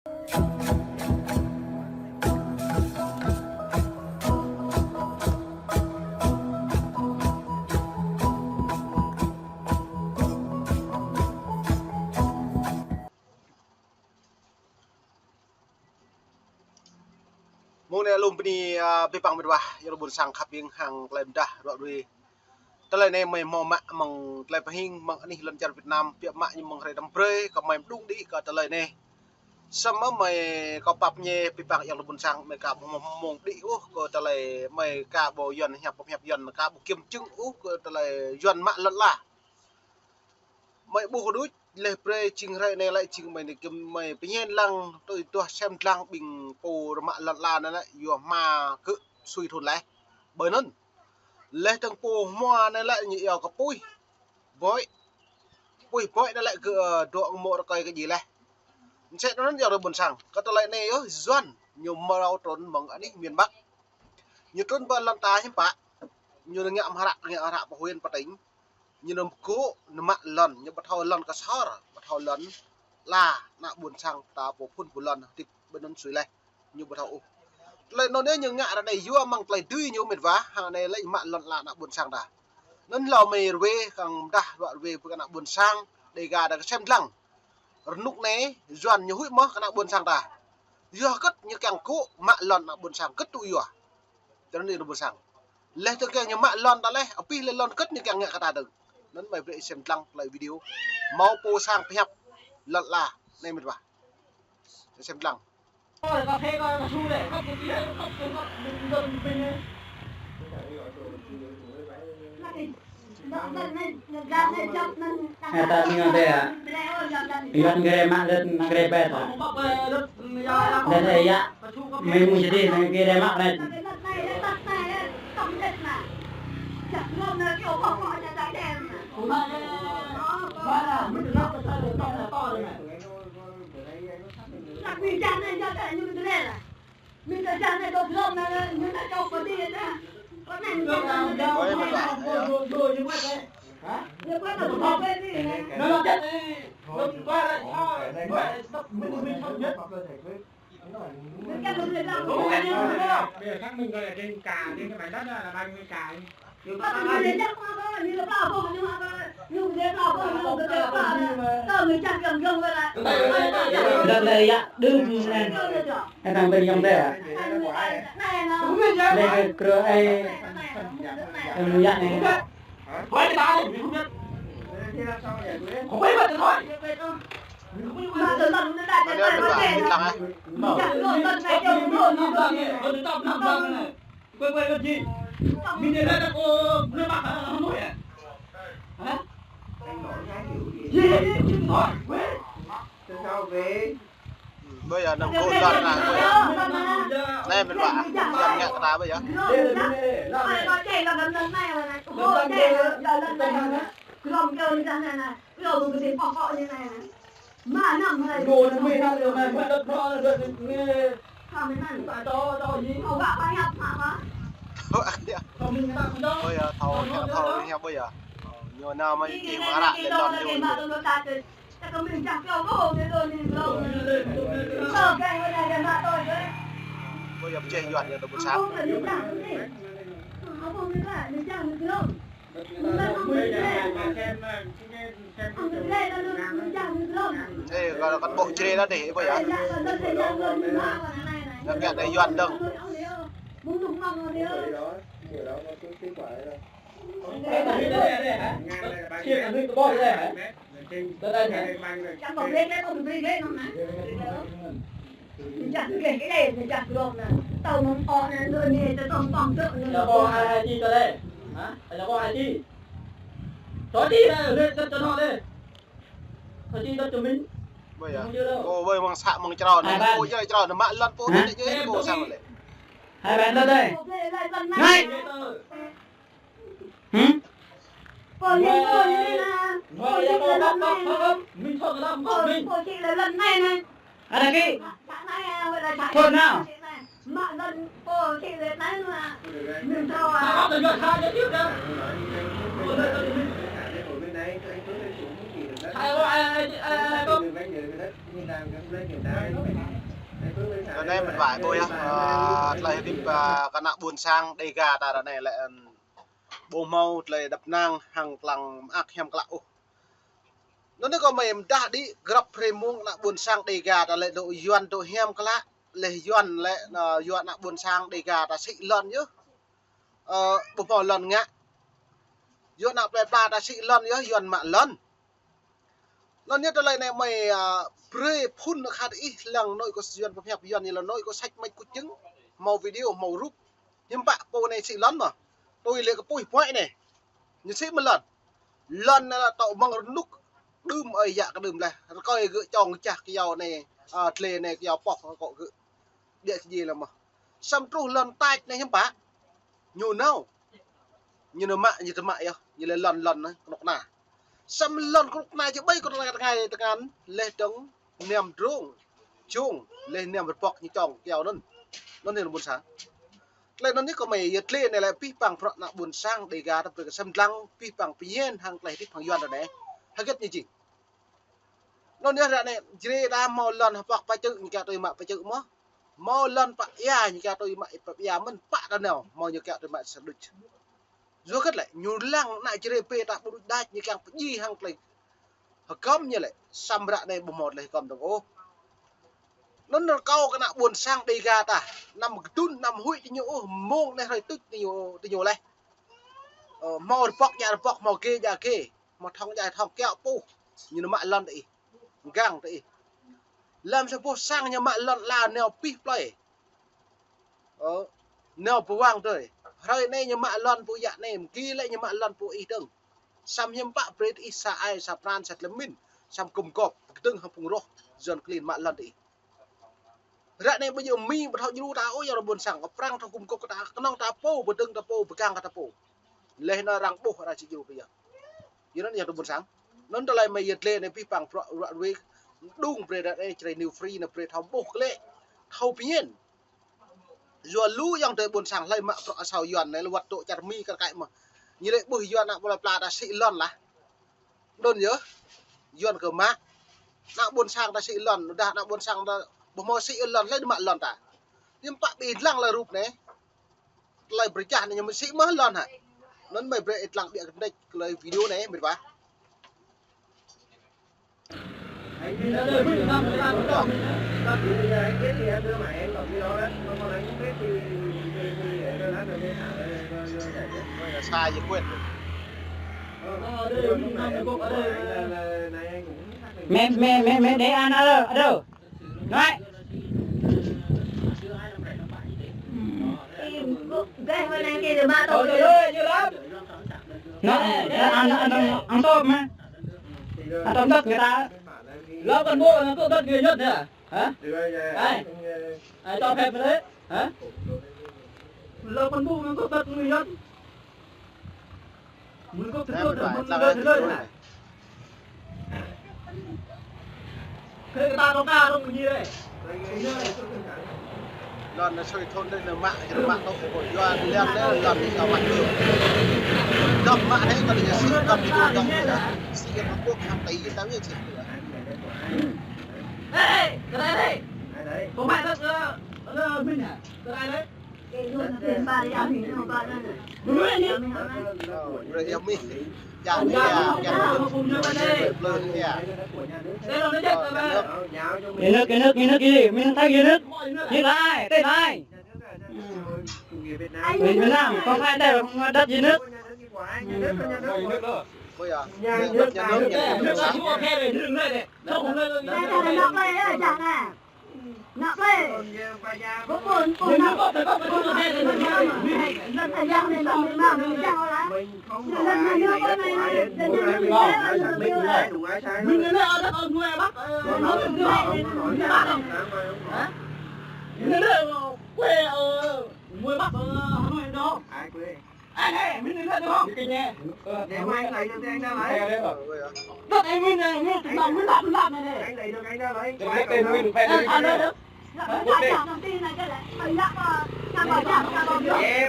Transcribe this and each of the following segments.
Mung ne lum pini bipang medwah yang bun sang khap yang hang klaim dah dok dui talai ne mai mo mak mang klaim pahing mang ni lan jar Việt Nam pia mak như mang re dam pre ka mai dung di ka talai ne sama mai ka pap nye bipang yang bun sang mai ka mong di ko talai mai ka bo yon hiap yon ka bo kim chung ko talai yon mak lan la mai bu du le pre ching re ne lại ching mai ne kim mai pinyen lang tôi tua xem lang bình po mak lan la na yo ma cứ suy thôn lại bởi nên lê thằng po mua này lại nhiều cái vội vội nó lại cứ đoạn mộ coi cái gì này sẽ nó nhiều được buồn sảng cái tao lại này ớ doan nhiều màu trốn bằng anh ấy miền Bắc nhiều trốn bên lan ta hiếm bạ nhiều là ngạm hạ bảo huyền bắt tính nhiều là cố mặn lần nhiều bắt đầu lần cả sáu bắt đầu lần là nạ buồn sảng ta bộ phun một lần thì bên nó suy này nhiều bắt đầu lại nó nếu như ngạ là này vua mang lại tươi nhiều mệt vá hàng này lại mặn lần là nạ buồn sang đã nên là mày về càng đã đoạn về với nạ buồn sang để gà đã xem lăng lúc này doan nhiều hụi mó nạ buồn sang đã vua cất như càng cố mặn lần nạ buồn sang cất tụi vua cho nên là buồn sang lên cho càng như mặn lần đã lấy ở pi lên lần cất như càng ngạ cả được nên mày về xem lăng lại video mau po sang phép lần là này mệt vá xem lăng rồi cà phê coi su để khóc cái gì khóc dần bên Eta mingadea. Iwan gere mak dan gere bet. Dan ya, memang jadi gere mak dan. Mình chán này cho cái như thế này là mình cho chán này tôi lông này như là cho có tiền á có này rồi như vậy đấy hả như vậy là một bên gì này nó chết đi qua lại sao mình không nhất mình cái mình làm bây giờ khác mình gọi là trên cà trên cái mảnh đất đó là bao nhiêu cà mình đến chắc qua như là bao không nhưng mà như thế bao không như thế bao tao người chặt gần gần vậy là Dan ya, đừng lên. Eta bên trong đây à? Đây cửa ai em nhận này. hỏi người ta đi không biết không biết mà thôi mà từ lần nó lại cái này nó để nó chặt rồi lần này cho nó rồi này quay cái gì mình để đây cô nước bạc không nổi à hả gì hỏi quên sao về bây giờ nằm cô lần là này mình bảo xem nhạc ta bây giờ nó chạy là lần này là này cô chạy là lần này là lòng kêu như thế này này rồi dùng cái phọ như này này mà nằm này đồ nó mê ra điều này mất đất nó được nghe sao mình ăn phải cho gì không bạn phải học mà không mình ta không đó bây giờ thầu theo bây giờ nhiều nào mà chỉ mà lại lên đòn nhiều chắc là mình chẳng kêu có thế rồi mình lâu sợ cái này là tôi đấy bây giờ chơi dọn được một sáng không phải mình chẳng gì không biết là mình chẳng được không thế gọi là con bộ chơi đó để bây giờ nó kẹt đây dọn đâu chia cả nước bò đây hả đây hả chẳng còn lên cái con lên không này mình chặt cái này mình chặt được nè tàu nó to này rồi nè cho tòng trợ là bò ai chi tới đây hả là bò ai chi cho đi đây cho nó đây cho chi cho mình bây giờ cô bây bằng xạ bằng tròn cô chơi tròn nó mặn lăn cô đấy chứ cô sao lại Hai bạn tới đây. Ngay. Cô lên cô như thế nào? Cô lên cô bắp mình thôi cái làm của mình. Cô chị là lần này này. Ở đây kia. Sáng nay vậy là chạy. Thôi nào. Mà lần cô chị lên đấy mà. Mình cho à. Mà bắp là giờ tha cho tiếp đó. Hai ai Cho nên mình phải bôi á, lại tiếp cái nạ buồn sang đây gà ta này lại bồ mau lại đập nang hàng lằng ác hem cạo. Nó có mềm đã đi gặp premium nạ buồn sang đây gà ta lại độ yuan độ hem cạo lại yuan lại yuan nạ buồn sang đây gà ta xị lần nhớ. Bồ mau lần ngã. Yuan nạ bè ba ta xị lần nhớ yuan mạ lần. Lần nhất đây này mày pre phun nó khát ít lần nội có duyên có phép duyên như là nội có sách mấy cú trứng màu video màu rút nhưng bạn cô này xị lắm mà tôi lấy cái bôi quậy này như xí một lần là tạo bằng lúc đơm ơi dạ cái đơm này coi gỡ chồng chạc cái dầu này lề này cái dầu bọc có gỡ địa gì là mà xăm tru lần tay này nhưng bạn nhiều nào như nó mạ như thế mạ như là lần nó nọc nà xăm lần lúc này chứ bây còn ngày ngắn lên trống niềm rung chung lên niềm vật bọc như chồng kèo nó nên là buồn sáng lên nó nhất có mày yết lên này là pi bằng phật nặng buồn sang để gà tập được xăm lăng pi bằng pien hàng này thích bằng yuan rồi đấy hay kết như gì nó nhất là này chỉ ra mò lần hoặc phải chữ như cả tôi mà phải chữ mó mò lần phải ya như cả tôi mà phải ya mình phải ra nào mò như cả tôi mà sẽ được rồi kết lại nhiều lăng lại chỉ pe ta bút đai như càng gì hàng này họ cấm như lại xăm rạ này bộ một này cầm được ô nó câu cái nào buồn sang đây gà ta nằm tun nằm hụi thì nhiều mông này hơi tức nhiều này màu bọc nhà bọc màu kia nhà kia mà thong dài thong kẹo pu như nó mạ lần đấy gang đấy làm sao vô sang nhà mạ lần là nèo pi play nèo bù vang rồi rồi này nhà mạ lần bù dạ này kia lại nhà mạ lần bù ý đừng sam hiểm bạ bread isa ai sa pran sat lemin sam cùng cọp từng học cùng rồi dần clean mạ lần đấy ra này bây giờ mi bắt họ du ta ôi giờ buồn sảng gặp răng thằng cùng cọp ta nong ta po bờ từng ta po bờ gang ta po lên nó răng po ra chỉ du bây giờ như nó nhiều buồn sáng nó lại mày giật lên này pi bằng rồi đúng bread đây chơi new free là bread thòng po lệ thâu pin giờ lú yang tới buồn sảng lại mạ sào yuan này là vật độ chặt mi cái mà như đấy bùi yuan nặng bùi là đã xị lon là đơn nhớ yuan cờ má nặng buồn sang ta xị lon đã nặng buồn sang ta bộ mò xị lon lấy mạ lon ta nhưng bạn bị lăng là rụp này lại bể chả này nhưng mà xị mất lon hả nó mày bể lăng địa đây lời video này mệt quá sai gì quên mẹ để ăn ở đâu nói cái hôm nay kia thì ba tôi nó ăn tôm mà ăn tôm đất người ta Lo con mua nó có đất người nhất nè hả ai cho phép đấy hả lo con mua nó có đất người nhất mình có thứ được mình lên thì lên này thế người ta có ca không cái gì đây lon nó chơi thôn đây là mạng cái mạng nó của do lên đấy lon thì vào mặt đường đập mạng đấy còn là xịt cầm thì đập xịt cái quốc hàng tỷ tao như chị ê cái đây không phải đất mình à cái này đấy tiền ba đi ăn thì nó ba đây rồi em mi dạ đi à cái lên kìa đây là nó chết rồi cái nước cái gì mình thấy cái nước như này tên này người Việt Nam không phải đây là đất gì nước bây giờ nước mua khe về đừng lên này không lên này nọc lên đấy chẳng à nọc lên có buồn nọc lần thời gian này lần mà mình chào lá lần này nước bên này mình lên ở đất nuôi bắt nó nuôi bắt không hả mình lên quê ở nuôi bắt ở nuôi đâu ai này mình lên được không cái nhà để mai này cho anh ra lấy đất em mình này mình đồng mình làm này này anh lấy được anh ra lấy cái tên mình phải được anh được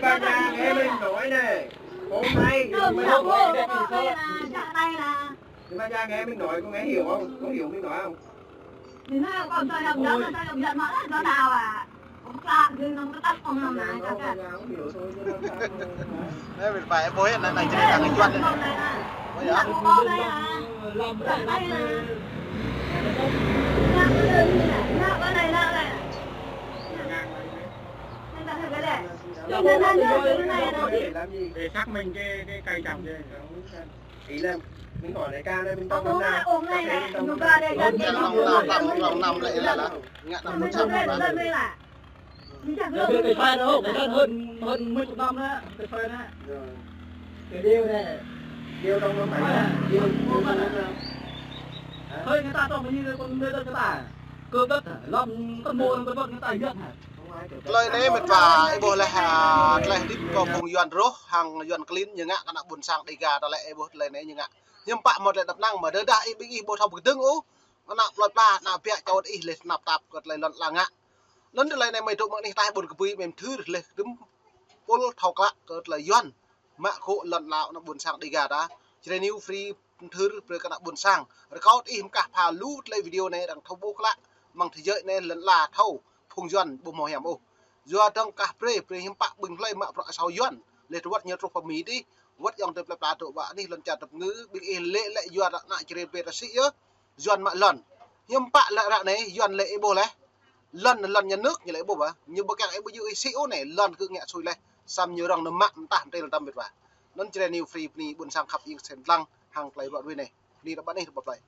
ba nhà nghe mình nổi nè hôm nay ba nhà nghe mình nổi có nghe hiểu không có hiểu mình nói không mình nói con trai đồng giận mà nó nào à ông ta thì nó tắt ông làm này cả Đấy mình phải bố hiện này chơi thằng anh Doan đấy. Bây giờ con đây à làm đây này cái này này để xác minh cái cây trồng kia. Ý là mình hỏi này ca đây mình tao ôm này ôm này này chúng ta đây nằm lại là ngạn nằm 100 là cái phai đó cái hơn 10 năm đó cái phai đó cái điều này điều đâu nó phải điều hơi người ta trồng như con nơi đất cái ta cơ đất lòng con mô con vật người ta nhận lời này mình và bộ là lại đi có vùng Doan rô hàng Doan clean như ngạ các bạn buồn sang đi gà đó lại bộ lời này như ngạ nhưng bạn một lại đập năng mà đỡ đại bị bộ thòng tương ú nó nạp lọt ba nạp vẽ cho ý lên nạp tạp còn lại lọt là ngạ lớn từ lời này mày tụi mọi người tai buồn cái quý mềm thứ lên đứng pol thọc lạ còn lại Doan mạ khổ lần nào nó buồn sang đi gà đó cho nên new free thứ rồi các bạn buồn sang rồi có im cả phà lút lấy video này đằng thông bố lạ bằng thế giới nên lần là thâu phùng Doan bùm màu hẻm ô do trong cả pre hiếm bạc bình lấy mạ rõ sau Doan lệ vật nhiều trong mỹ đi vật dòng tập là tụ bạ đi lần chặt tập ngữ bị lệ lệ Doan lại chỉ về là sĩ Doan mạ lần hiếm bạ lại ra này Doan lệ bồ lẽ lần nhà nước như lệ bồ bả như bậc các em bây giờ sĩ này lần cứ nhẹ xui lệ xăm nhớ rằng nó mặn tạm đây là tâm biệt và nó chỉ là new free buồn sang khắp yên xem lăng hàng lấy bọn bên này đi nó bắt đi được một vậy